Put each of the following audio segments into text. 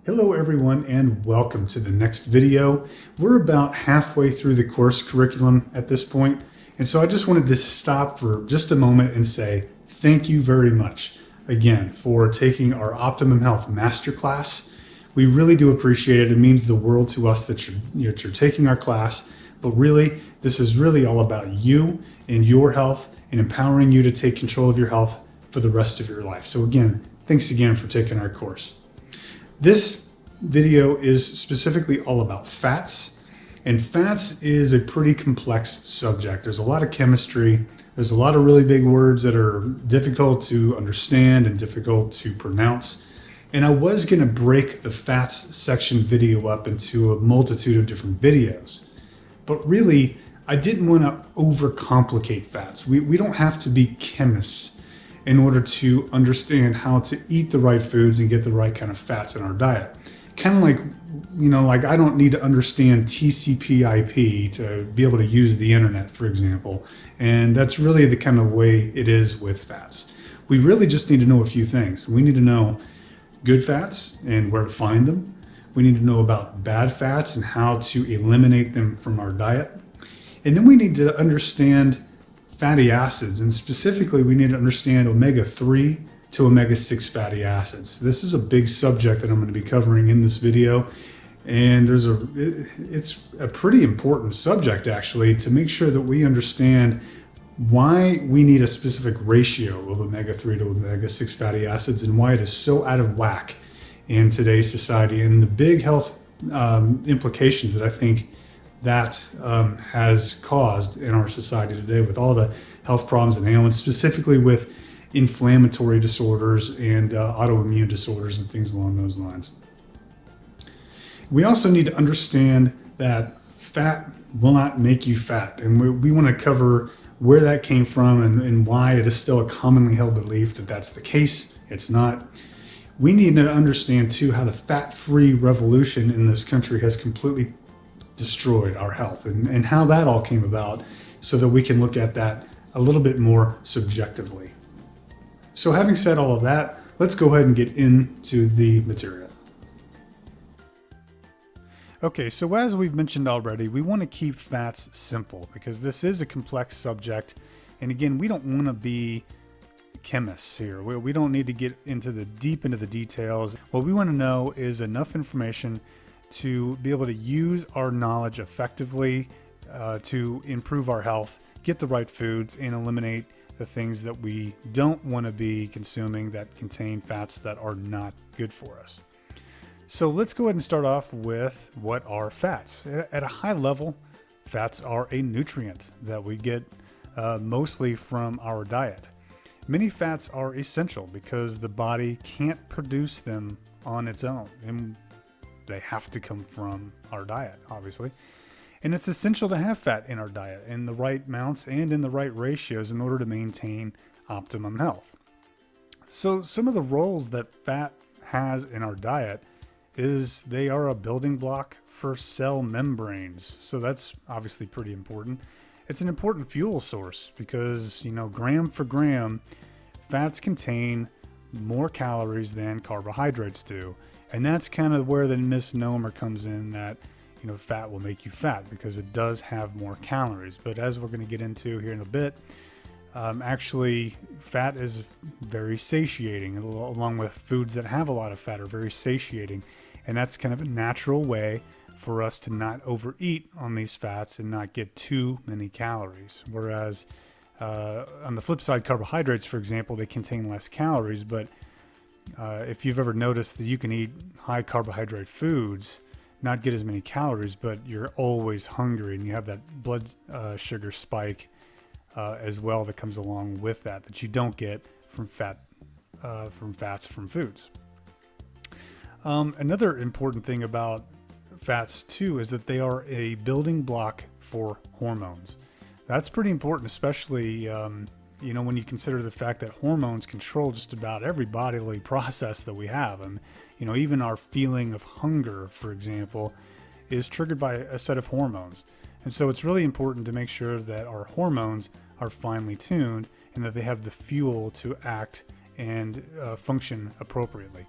Hello everyone and welcome to the next video. We're about halfway through the course curriculum at this point, and so I just wanted to stop for just a moment and say thank you very much again for taking our Optimum Health Masterclass. We really do appreciate it. It means the world to us that you're taking our class, but really this is really all about you and your health and empowering you to take control of your health for the rest of your life. So again, thanks again for taking our course. This video is specifically all about fats, and fats is a pretty complex subject. There's a lot of chemistry, there's a lot of really big words that are difficult to understand and difficult to pronounce. And I was going to break the fats section video up into a multitude of different videos, but really I didn't want to overcomplicate fats. We don't have to be chemists in order to understand how to eat the right foods and get the right kind of fats in our diet. Kind of like, I don't need to understand TCP/IP to be able to use the internet, for example. And that's really the kind of way it is with fats. We really just need to know a few things. We need to know good fats and where to find them. We need to know about bad fats and how to eliminate them from our diet. And then we need to understand fatty acids, and specifically we need to understand omega-3 to omega-6 fatty acids. This is a big subject that I'm going to be covering in this video, and it's a pretty important subject actually, to make sure that we understand why we need a specific ratio of omega-3 to omega-6 fatty acids and why it is so out of whack in today's society, and the big health implications that I think that has caused in our society today with all the health problems and ailments, specifically with inflammatory disorders and autoimmune disorders and things along those lines. We also need to understand that fat will not make you fat, and we want to cover where that came from and why it is still a commonly held belief that that's the case. It's not. We need to understand too how the fat-free revolution in this country has completely destroyed our health, and how that all came about, so that we can look at that a little bit more subjectively. So having said all of that, let's go ahead and get into the material. Okay, so as we've mentioned already, we want to keep fats simple because this is a complex subject, and again, we don't want to be chemists here. We don't need to get deep into the details. What we want to know is enough information to be able to use our knowledge effectively to improve our health, get the right foods, and eliminate the things that we don't want to be consuming that contain fats that are not good for us. So let's go ahead and start off with what are fats. At a high level, fats are a nutrient that we get mostly from our diet. Many fats are essential because the body can't produce them on its own, and they have to come from our diet, obviously. And it's essential to have fat in our diet in the right amounts and in the right ratios in order to maintain optimum health. So some of the roles that fat has in our diet is they are a building block for cell membranes. So that's obviously pretty important. It's an important fuel source because, gram for gram, fats contain more calories than carbohydrates do. And that's kind of where the misnomer comes in that, fat will make you fat, because it does have more calories. But as we're going to get into here in a bit, actually fat is very satiating, along with foods that have a lot of fat are very satiating. And that's kind of a natural way for us to not overeat on these fats and not get too many calories. Whereas on the flip side, carbohydrates, for example, they contain less calories, but if you've ever noticed that you can eat high carbohydrate foods, not get as many calories, but you're always hungry, and you have that blood sugar spike as well that comes along with that you don't get from fats from foods. Another important thing about fats too is that they are a building block for hormones. That's pretty important, especially when you consider the fact that hormones control just about every bodily process that we have. And, even our feeling of hunger, for example, is triggered by a set of hormones. And so it's really important to make sure that our hormones are finely tuned and that they have the fuel to act and function appropriately.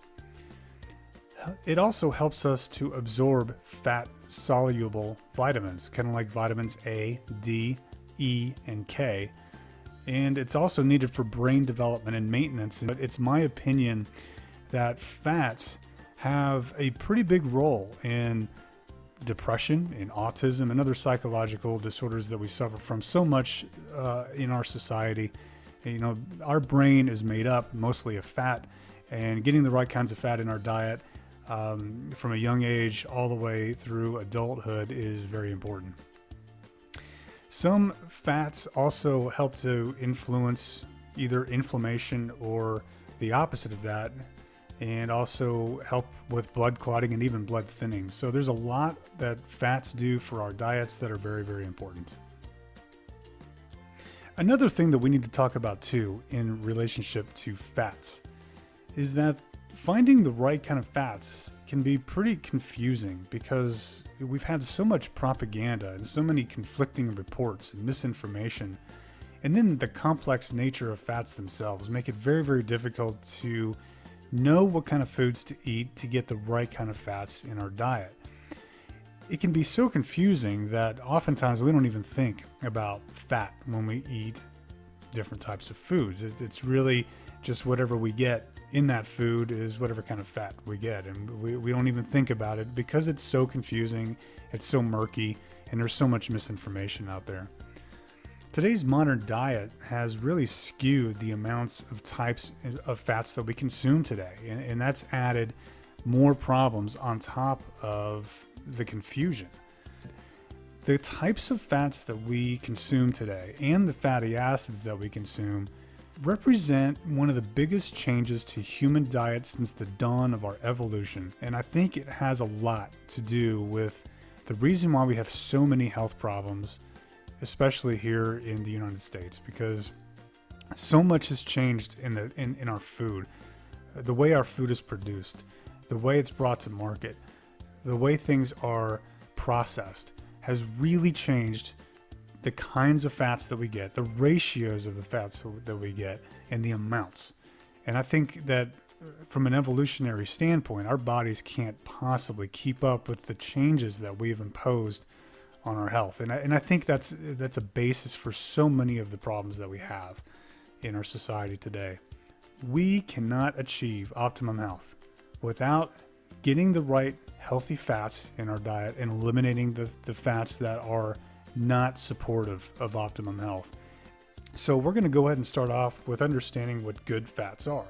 It also helps us to absorb fat-soluble vitamins, kind of like vitamins A, D, E, and K. And it's also needed for brain development and maintenance. But it's my opinion that fats have a pretty big role in depression, in autism, and other psychological disorders that we suffer from so much in our society. You know, our brain is made up mostly of fat, and getting the right kinds of fat in our diet from a young age all the way through adulthood is very important. Some fats also help to influence either inflammation or the opposite of that, and also help with blood clotting and even blood thinning. So there's a lot that fats do for our diets that are very, very important. Another thing that we need to talk about too in relationship to fats is that finding the right kind of fats can be pretty confusing because we've had so much propaganda and so many conflicting reports and misinformation. And then the complex nature of fats themselves make it very, very difficult to know what kind of foods to eat to get the right kind of fats in our diet. It can be so confusing that oftentimes we don't even think about fat when we eat different types of foods. It's really just whatever we get in that food is whatever kind of fat we get. And we don't even think about it because it's so confusing, it's so murky, and there's so much misinformation out there. Today's modern diet has really skewed the amounts of types of fats that we consume today, and that's added more problems on top of the confusion. The types of fats that we consume today and the fatty acids that we consume represent one of the biggest changes to human diet since the dawn of our evolution, and I think it has a lot to do with the reason why we have so many health problems, especially here in the United States, because so much has changed in our food, the way our food is produced, the way it's brought to market, the way things are processed has really changed the kinds of fats that we get, the ratios of the fats that we get, and the amounts. And I think that from an evolutionary standpoint, our bodies can't possibly keep up with the changes that we've imposed on our health. And I think that's a basis for so many of the problems that we have in our society today. We cannot achieve optimum health without getting the right healthy fats in our diet and eliminating the fats that are not supportive of optimum health. So we're going to go ahead and start off with understanding what good fats are.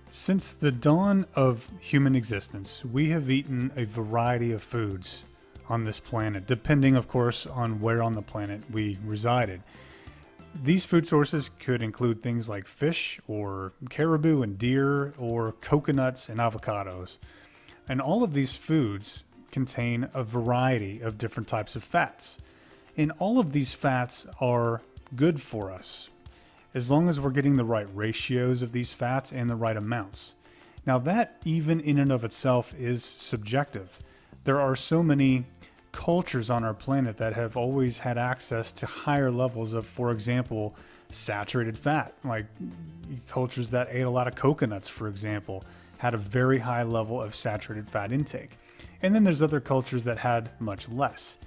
Since the dawn of human existence, we have eaten a variety of foods on this planet, depending, of course, on where on the planet we resided. These food sources could include things like fish or caribou and deer or coconuts and avocados. And all of these foods contain a variety of different types of fats. And all of these fats are good for us, as long as we're getting the right ratios of these fats and the right amounts. Now that even in and of itself is subjective. There are so many cultures on our planet that have always had access to higher levels of, for example, saturated fat, like cultures that ate a lot of coconuts, for example, had a very high level of saturated fat intake. And then there's other cultures that had much less.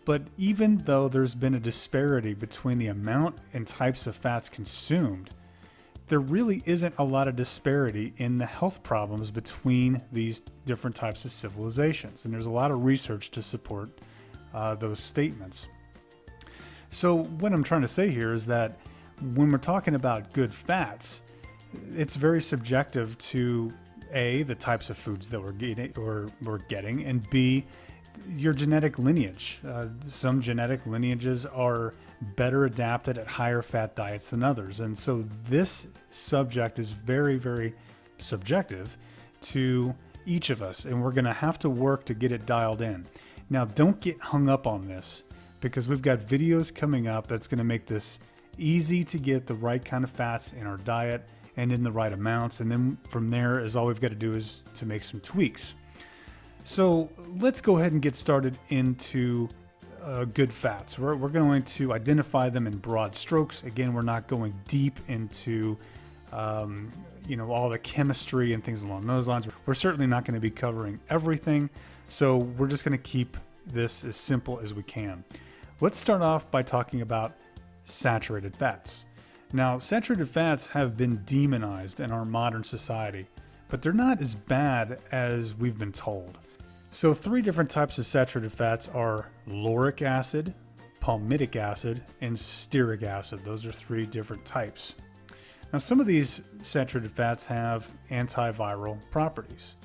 But even though there's been a disparity between the amount and types of fats consumed, there really isn't a lot of disparity in the health problems between these different types of civilizations. And there's a lot of research to support those statements. So what I'm trying to say here is that when we're talking about good fats, it's very subjective to A, the types of foods that we're getting, and B, your genetic lineage. Some genetic lineages are better adapted at higher fat diets than others. And so this subject is very, very subjective to each of us, and we're going to have to work to get it dialed in. Now, don't get hung up on this, because we've got videos coming up that's going to make this easy to get the right kind of fats in our diet and in the right amounts. And then from there is all we've got to do is to make some tweaks. So let's go ahead and get started into good fats. We're going to identify them in broad strokes. Again, we're not going deep into all the chemistry and things along those lines. We're certainly not going to be covering everything, so we're just going to keep this as simple as we can. Let's start off by talking about saturated fats. Now, saturated fats have been demonized in our modern society, but they're not as bad as we've been told. So 3 different types of saturated fats are lauric acid, palmitic acid, and stearic acid. Those are 3 different types. Now, some of these saturated fats have antiviral properties.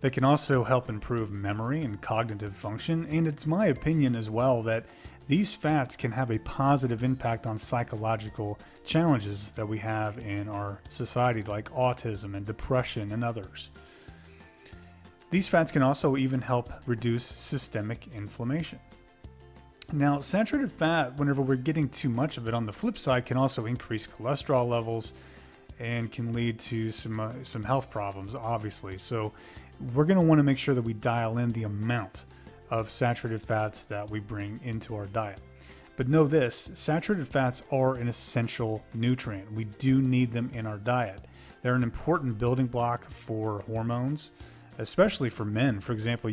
They can also help improve memory and cognitive function, and it's my opinion as well that these fats can have a positive impact on psychological challenges that we have in our society, like autism and depression and others. These fats can also even help reduce systemic inflammation. Now, saturated fat, whenever we're getting too much of it, on the flip side, can also increase cholesterol levels and can lead to some health problems, obviously. So we're going to want to make sure that we dial in the amount of saturated fats that we bring into our diet. But know this, saturated fats are an essential nutrient. We do need them in our diet. They're an important building block for hormones, especially for men. For example,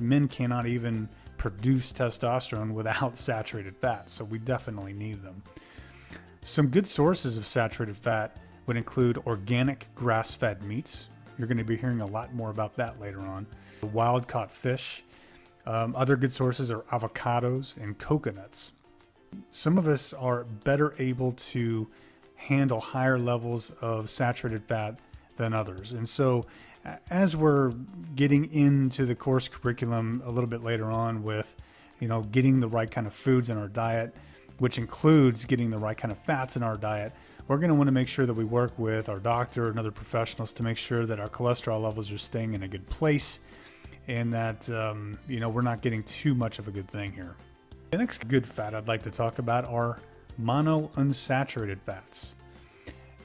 men cannot even produce testosterone without saturated fats, so we definitely need them. Some good sources of saturated fat would include organic grass-fed meats. You're going to be hearing a lot more about that later on. Wild-caught fish. Other good sources are avocados and coconuts. Some of us are better able to handle higher levels of saturated fat than others. And so as we're getting into the course curriculum a little bit later on with, getting the right kind of foods in our diet, which includes getting the right kind of fats in our diet, we're going to want to make sure that we work with our doctor and other professionals to make sure that our cholesterol levels are staying in a good place and that, we're not getting too much of a good thing here. The next good fat I'd like to talk about are monounsaturated fats.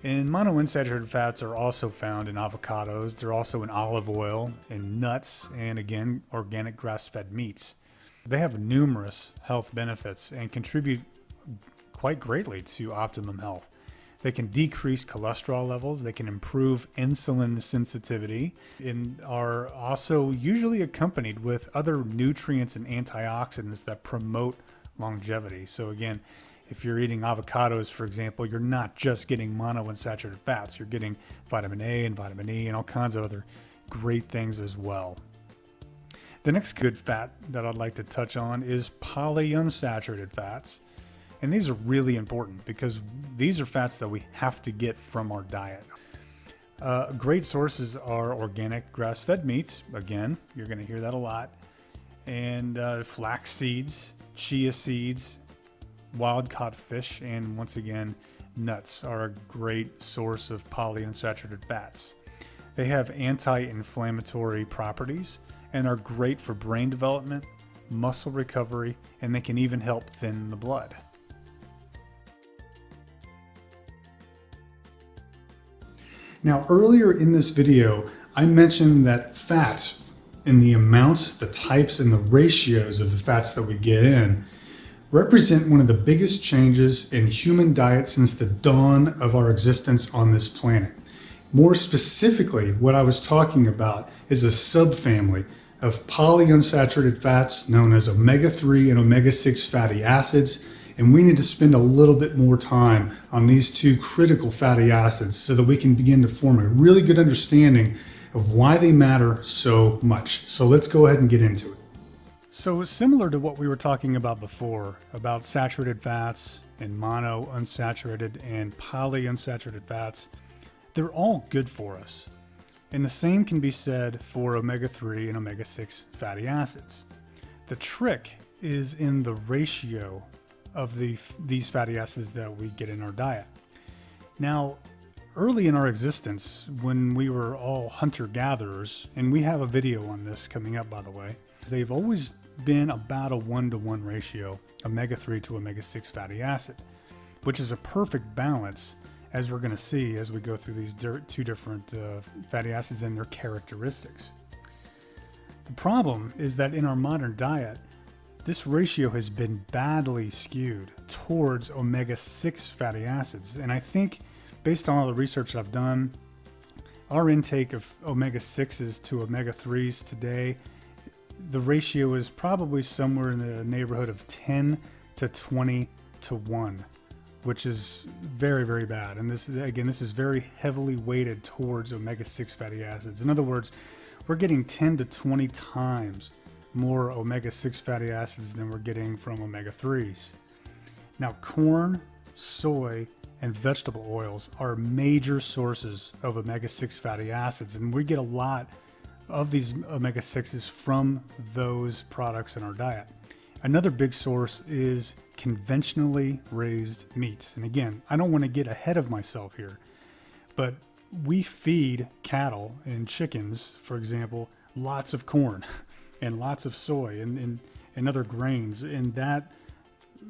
And monounsaturated fats are also found in avocados. They're also in olive oil and nuts, and again, organic grass-fed meats. They have numerous health benefits and contribute quite greatly to optimum health. They can decrease cholesterol levels, they can improve insulin sensitivity, and are also usually accompanied with other nutrients and antioxidants that promote longevity. So again, if you're eating avocados, for example, you're not just getting monounsaturated fats, you're getting vitamin A and vitamin E and all kinds of other great things as well. The next good fat that I'd like to touch on is polyunsaturated fats. And these are really important because these are fats that we have to get from our diet. Great sources are organic grass-fed meats. Again, you're going to hear that a lot. And flax seeds, chia seeds, wild-caught fish, and once again, nuts are a great source of polyunsaturated fats. They have anti-inflammatory properties and are great for brain development, muscle recovery, and they can even help thin the blood. Now, earlier in this video, I mentioned that fats and the amounts, the types, and the ratios of the fats that we get in represent one of the biggest changes in human diet since the dawn of our existence on this planet. More specifically, what I was talking about is a subfamily of polyunsaturated fats known as omega-3 and omega-6 fatty acids. And we need to spend a little bit more time on these 2 critical fatty acids so that we can begin to form a really good understanding of why they matter so much. So let's go ahead and get into it. So similar to what we were talking about before, about saturated fats and monounsaturated and polyunsaturated fats, they're all good for us. And the same can be said for omega-3 and omega-6 fatty acids. The trick is in the ratio of these fatty acids that we get in our diet. Now, early in our existence, when we were all hunter-gatherers, and we have a video on this coming up, by the way, they've always been about a 1-to-1 ratio, omega-3 to omega-6 fatty acid, which is a perfect balance, as we're going to see as we go through these 2 different fatty acids and their characteristics. The problem is that in our modern diet, this ratio has been badly skewed towards omega-6 fatty acids. And I think based on all the research I've done, our intake of omega-6s to omega-3s today, the ratio is probably somewhere in the neighborhood of 10 to 20 to 1, which is very, very bad. And this is very heavily weighted towards omega-6 fatty acids. In other words, we're getting 10 to 20 times more omega-6 fatty acids than we're getting from omega-3s. Now, corn, soy, and vegetable oils are major sources of omega-6 fatty acids, and we get a lot of these omega-6s from those products in our diet. Another big source is conventionally raised meats. And again, I don't want to get ahead of myself here, but we feed cattle and chickens, for example, lots of corn and lots of soy and other grains, and that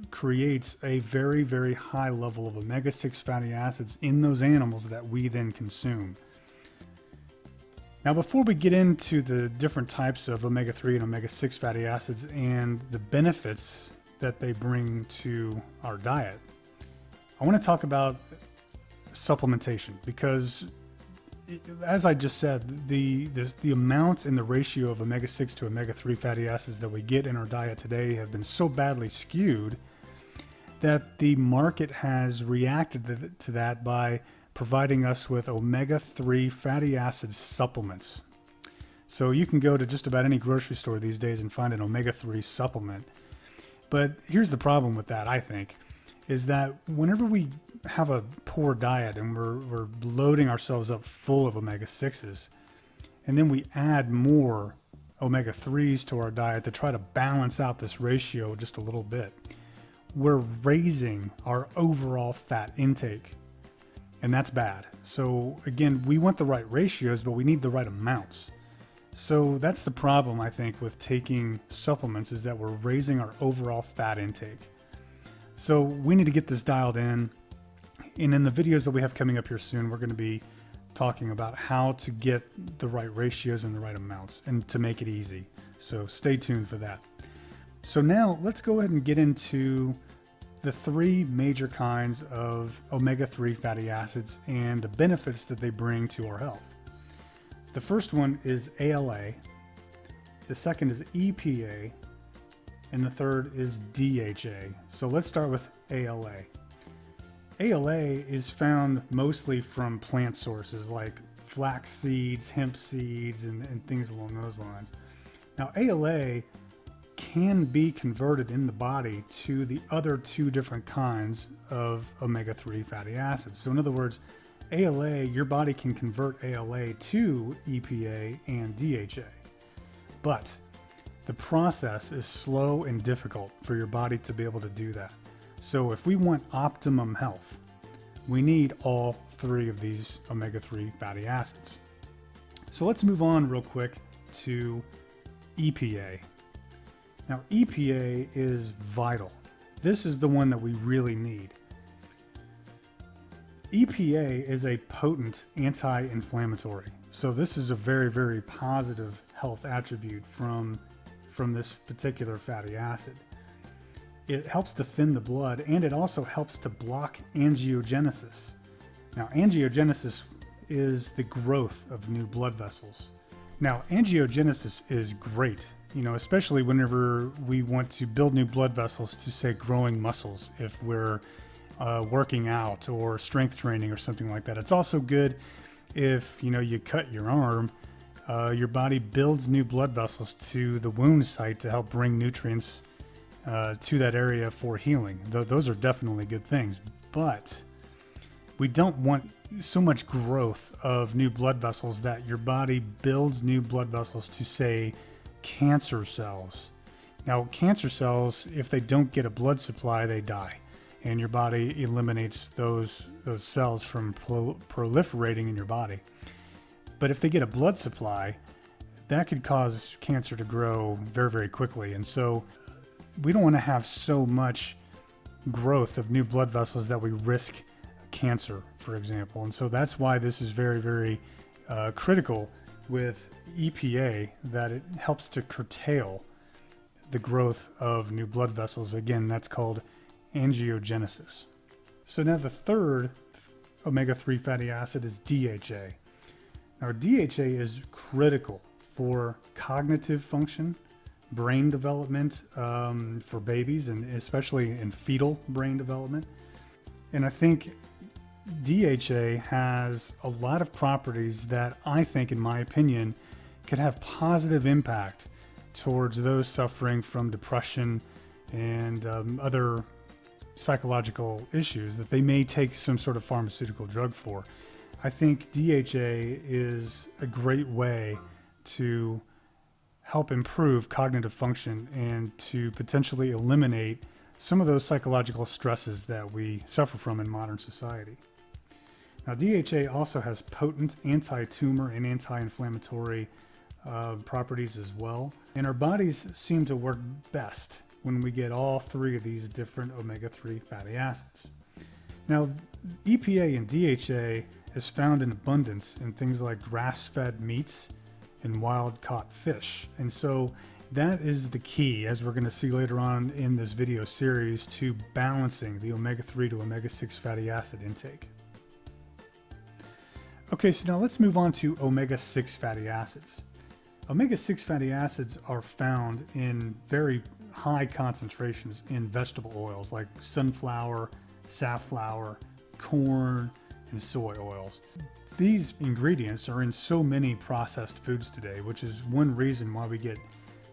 creates a very, very high level of omega-6 fatty acids in those animals that we then consume. Now, before we get into the different types of omega-3 and omega-6 fatty acids and the benefits that they bring to our diet, I want to talk about supplementation, because as I just said, the amount and the ratio of omega-6 to omega-3 fatty acids that we get in our diet today have been so badly skewed that the market has reacted to that by providing us with omega-3 fatty acid supplements. So you can go to just about any grocery store these days and find an omega-3 supplement. But here's the problem with that, I think, is that whenever we have a poor diet and we're loading ourselves up full of omega-6s, and then we add more omega-3s to our diet to try to balance out this ratio just a little bit, we're raising our overall fat intake. And that's bad. So again, we want the right ratios, but we need the right amounts. So that's the problem, I think, with taking supplements, is that we're raising our overall fat intake. So we need to get this dialed in. And in the videos that we have coming up here soon, we're going to be talking about how to get the right ratios and the right amounts and to make it easy. So stay tuned for that. So now let's go ahead and get into the three major kinds of omega-3 fatty acids and the benefits that they bring to our health. The first one is ALA, the second is EPA, and the third is DHA. So let's start with ALA. ALA is found mostly from plant sources like flax seeds, hemp seeds, and things along those lines. Now, ALA can be converted in the body to the other two different kinds of omega-3 fatty acids. So in other words, ALA, your body can convert ALA to EPA and DHA. But the process is slow and difficult for your body to be able to do that. So if we want optimum health, we need all three of these omega-3 fatty acids. So let's move on real quick to EPA. Now, EPA is vital. This is the one that we really need. EPA is a potent anti-inflammatory. So this is a very, very positive health attribute from this particular fatty acid. It helps to thin the blood, and it also helps to block angiogenesis. Now, angiogenesis is the growth of new blood vessels. Now, angiogenesis is great, especially whenever we want to build new blood vessels to, say, growing muscles, if we're working out or strength training or something like that. It's also good if, you cut your arm, your body builds new blood vessels to the wound site to help bring nutrients to that area for healing. Those are definitely good things, but we don't want so much growth of new blood vessels that your body builds new blood vessels to, say, cancer cells. Now, cancer cells, if they don't get a blood supply, they die, and your body eliminates those cells from proliferating in your body. But if they get a blood supply, that could cause cancer to grow very, very quickly. And so we don't want to have so much growth of new blood vessels that we risk cancer, for example. And so that's why this is very, very critical with EPA, that it helps to curtail the growth of new blood vessels. Again, that's called angiogenesis. So now the third omega-3 fatty acid is DHA. Now, DHA is critical for cognitive function, brain development for babies, and especially in fetal brain development. And I think DHA has a lot of properties that I think, in my opinion, could have positive impact towards those suffering from depression and other psychological issues that they may take some sort of pharmaceutical drug for. I think DHA is a great way to help improve cognitive function and to potentially eliminate some of those psychological stresses that we suffer from in modern society. Now, DHA also has potent anti-tumor and anti-inflammatory properties as well. And our bodies seem to work best when we get all three of these different omega-3 fatty acids. Now, EPA and DHA is found in abundance in things like grass-fed meats and wild-caught fish. And so that is the key, as we're going to see later on in this video series, to balancing the omega-3 to omega-6 fatty acid intake. Okay, so now let's move on to omega-6 fatty acids. Omega-6 fatty acids are found in very high concentrations in vegetable oils like sunflower, safflower, corn, and soy oils. These ingredients are in so many processed foods today, which is one reason why we get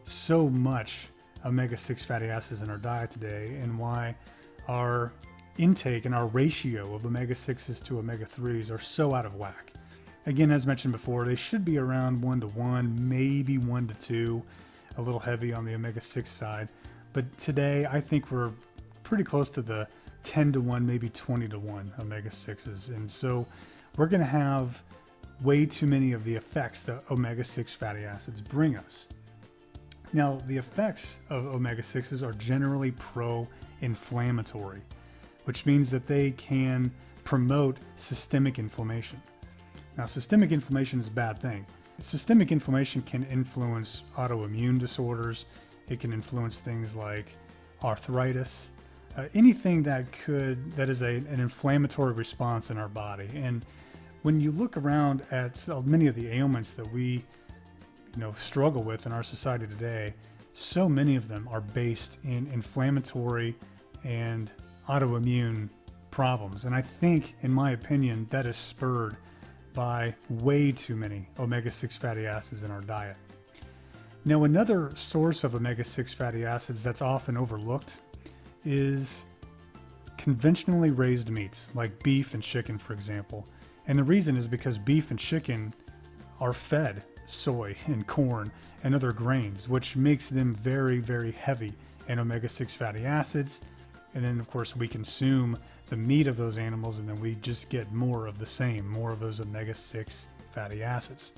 so much omega-6 fatty acids in our diet today, and why our intake and our ratio of omega-6s to omega-3s are so out of whack. Again, as mentioned before, they should be around 1:1, maybe 1:2, a little heavy on the omega-6 side. But today, I think we're pretty close to the 10:1, maybe 20:1 omega-6s. And so we're going to have way too many of the effects that omega-6 fatty acids bring us. Now, the effects of omega-6s are generally pro-inflammatory, which means that they can promote systemic inflammation. Now, systemic inflammation is a bad thing. Systemic inflammation can influence autoimmune disorders. It can influence things like arthritis, anything that is an inflammatory response in our body. And when you look around at many of the ailments that we struggle with in our society today, so many of them are based in inflammatory and autoimmune problems. And I think, in my opinion, that is spurred by way too many omega-6 fatty acids in our diet. Now, another source of omega-6 fatty acids that's often overlooked is conventionally raised meats, like beef and chicken, for example. And the reason is because beef and chicken are fed soy and corn and other grains, which makes them very, very heavy in omega-6 fatty acids. And then, of course, we consume the meat of those animals, and then we just get more of the same, more of those omega-6 fatty acids.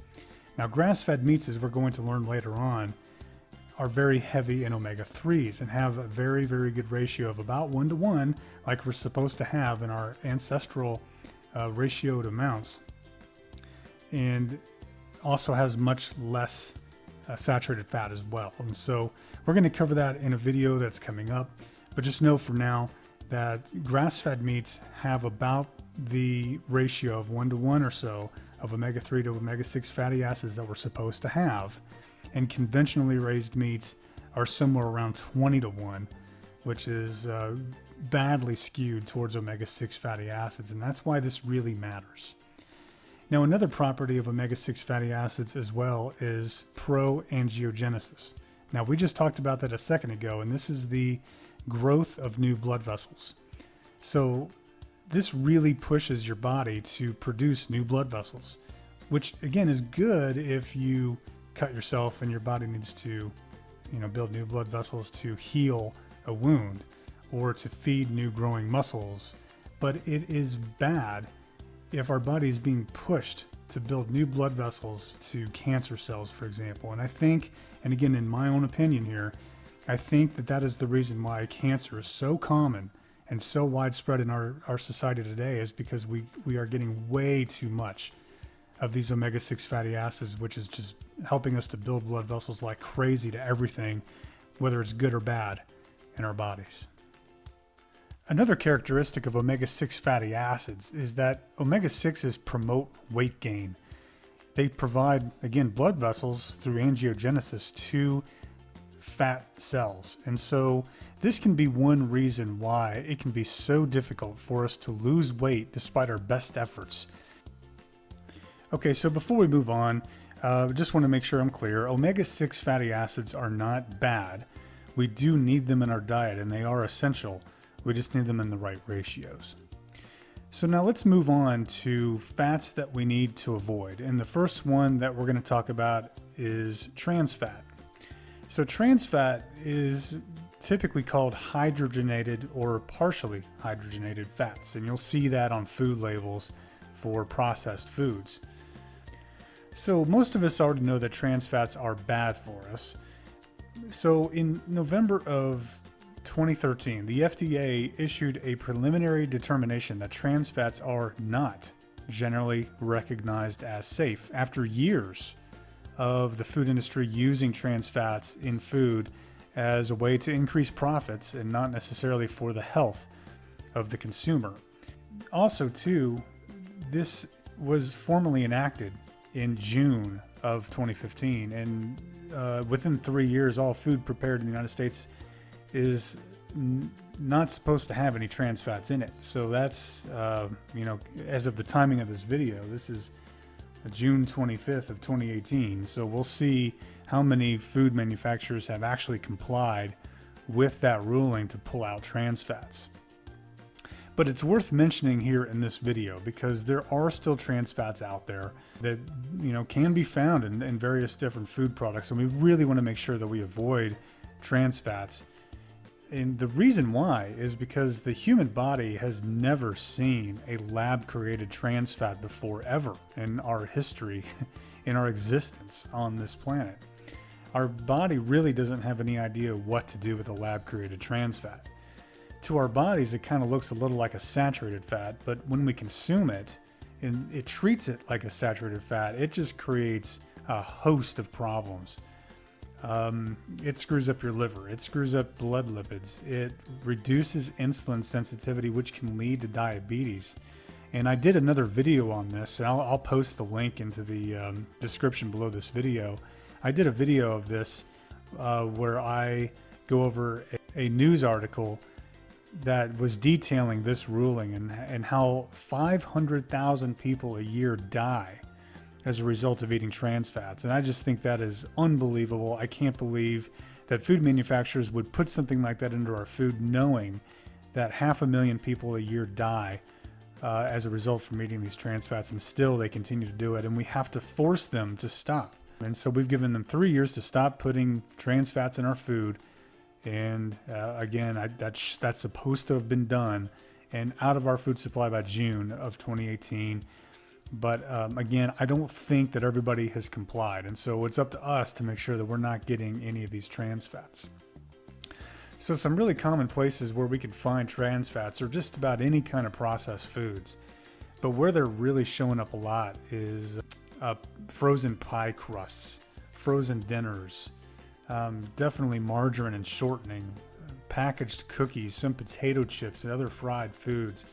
Now, grass-fed meats, as we're going to learn later on, are very heavy in omega-3s and have a very, very good ratio of about 1:1, like we're supposed to have in our ancestral ratioed amounts, and also has much less saturated fat as well. And so we're going to cover that in a video that's coming up. But just know for now that grass-fed meats have about the ratio of 1:1 or so of omega-3 to omega-6 fatty acids that we're supposed to have. And conventionally raised meats are somewhere around 20:1, which is badly skewed towards omega-6 fatty acids. And that's why this really matters. Now, another property of omega-6 fatty acids as well is pro-angiogenesis. Now, we just talked about that a second ago, and this is the growth of new blood vessels. So this really pushes your body to produce new blood vessels, which again is good if you cut yourself and your body needs to, build new blood vessels to heal a wound or to feed new growing muscles. But it is bad if our body is being pushed to build new blood vessels to cancer cells, for example. And I think, and again, in my own opinion here, I think that is the reason why cancer is so common and so widespread in our society today, is because we are getting way too much of these omega-6 fatty acids, which is just helping us to build blood vessels like crazy to everything, whether it's good or bad, in our bodies. Another characteristic of omega-6 fatty acids is that omega-6s promote weight gain. They provide, again, blood vessels through angiogenesis to fat cells. And so this can be one reason why it can be so difficult for us to lose weight despite our best efforts. Okay, so before we move on, just want to make sure I'm clear. Omega-6 fatty acids are not bad. We do need them in our diet and they are essential. We just need them in the right ratios. So now let's move on to fats that we need to avoid. And the first one that we're going to talk about is trans fat. So trans fat is typically called hydrogenated or partially hydrogenated fats. And you'll see that on food labels for processed foods. So most of us already know that trans fats are bad for us. So in November of 2013, the FDA issued a preliminary determination that trans fats are not generally recognized as safe after years of the food industry using trans fats in food as a way to increase profits and not necessarily for the health of the consumer. Also, too, this was formally enacted in June of 2015, and within 3 years, all food prepared in the United States is not supposed to have any trans fats in it. So that's, as of the timing of this video, this is June 25th of 2018. So we'll see how many food manufacturers have actually complied with that ruling to pull out trans fats. But it's worth mentioning here in this video because there are still trans fats out there that can be found in various different food products, and we really want to make sure that we avoid trans fats. And the reason why is because the human body has never seen a lab-created trans fat before, ever in our history, in our existence on this planet. Our body really doesn't have any idea what to do with a lab-created trans fat. To our bodies, it kind of looks a little like a saturated fat, but when we consume it, and it treats it like a saturated fat, it just creates a host of problems. It screws up your liver, it screws up blood lipids, it reduces insulin sensitivity, which can lead to diabetes. And I did another video on this, and I'll post the link into the description below this video. I did a video of this where I go over a news article that was detailing this ruling and how 500,000 people a year die as a result of eating trans fats. And I just think that is unbelievable. I can't believe that food manufacturers would put something like that into our food, knowing that 500,000 people a year die as a result from eating these trans fats, and still they continue to do it, and we have to force them to stop. And so we've given them 3 years to stop putting trans fats in our food. And again, that's supposed to have been done and out of our food supply by June of 2018. But again, I don't think that everybody has complied. And so it's up to us to make sure that we're not getting any of these trans fats. So some really common places where we can find trans fats are just about any kind of processed foods. But where they're really showing up a lot is frozen pie crusts, frozen dinners, definitely margarine and shortening, packaged cookies, some potato chips, and other fried foods.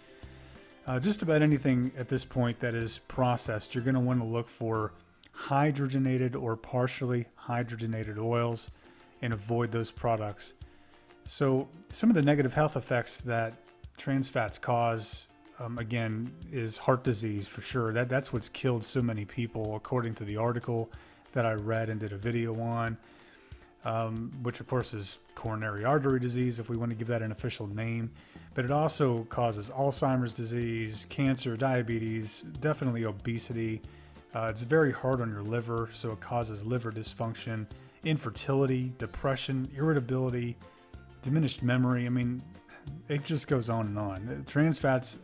Just about anything at this point that is processed, you're going to want to look for hydrogenated or partially hydrogenated oils and avoid those products. So some of the negative health effects that trans fats cause, again, is heart disease for sure. That's what's killed so many people, according to the article that I read and did a video on. Which of course is coronary artery disease, if we want to give that an official name. But it also causes Alzheimer's disease, cancer, diabetes, definitely obesity. It's very hard on your liver, so it causes liver dysfunction, infertility, depression, irritability, diminished memory. I mean, it just goes on and on. Trans fats,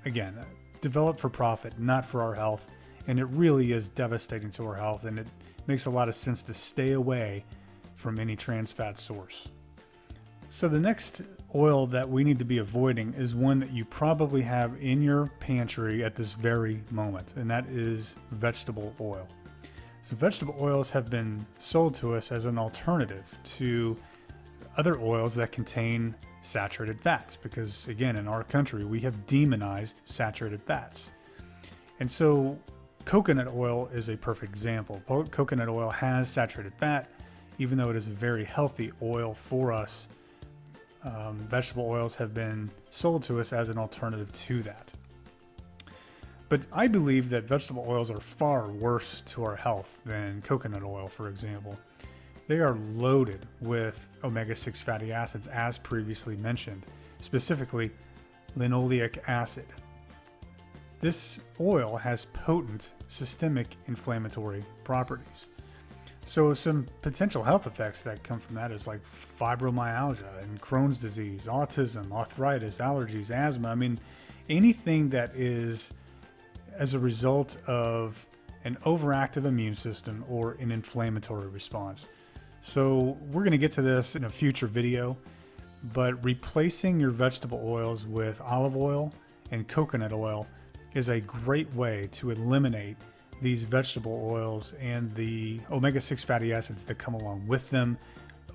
again, developed for profit, not for our health. And it really is devastating to our health, and it makes a lot of sense to stay away from any trans fat source. So the next oil that we need to be avoiding is one that you probably have in your pantry at this very moment, and that is vegetable oil. So vegetable oils have been sold to us as an alternative to other oils that contain saturated fats, because again, in our country, we have demonized saturated fats. And so coconut oil is a perfect example. Coconut oil has saturated fat, even though it is a very healthy oil for us. Vegetable oils have been sold to us as an alternative to that. But I believe that vegetable oils are far worse to our health than coconut oil, for example. They are loaded with omega-6 fatty acids, as previously mentioned, specifically linoleic acid. This oil has potent systemic inflammatory properties. So some potential health effects that come from that is like fibromyalgia and Crohn's disease, autism, arthritis, allergies, asthma. I mean, anything that is as a result of an overactive immune system or an inflammatory response. So we're going to get to this in a future video, but replacing your vegetable oils with olive oil and coconut oil is a great way to eliminate these vegetable oils and the omega-6 fatty acids that come along with them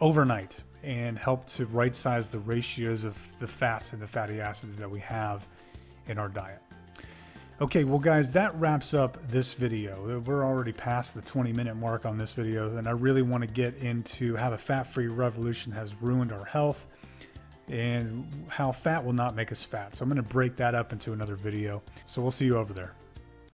overnight, and help to right size the ratios of the fats and the fatty acids that we have in our diet. Okay, well guys, that wraps up this video. We're already past the 20-minute mark on this video, and I really want to get into how the fat-free revolution has ruined our health and how fat will not make us fat. So I'm going to break that up into another video. So we'll see you over there.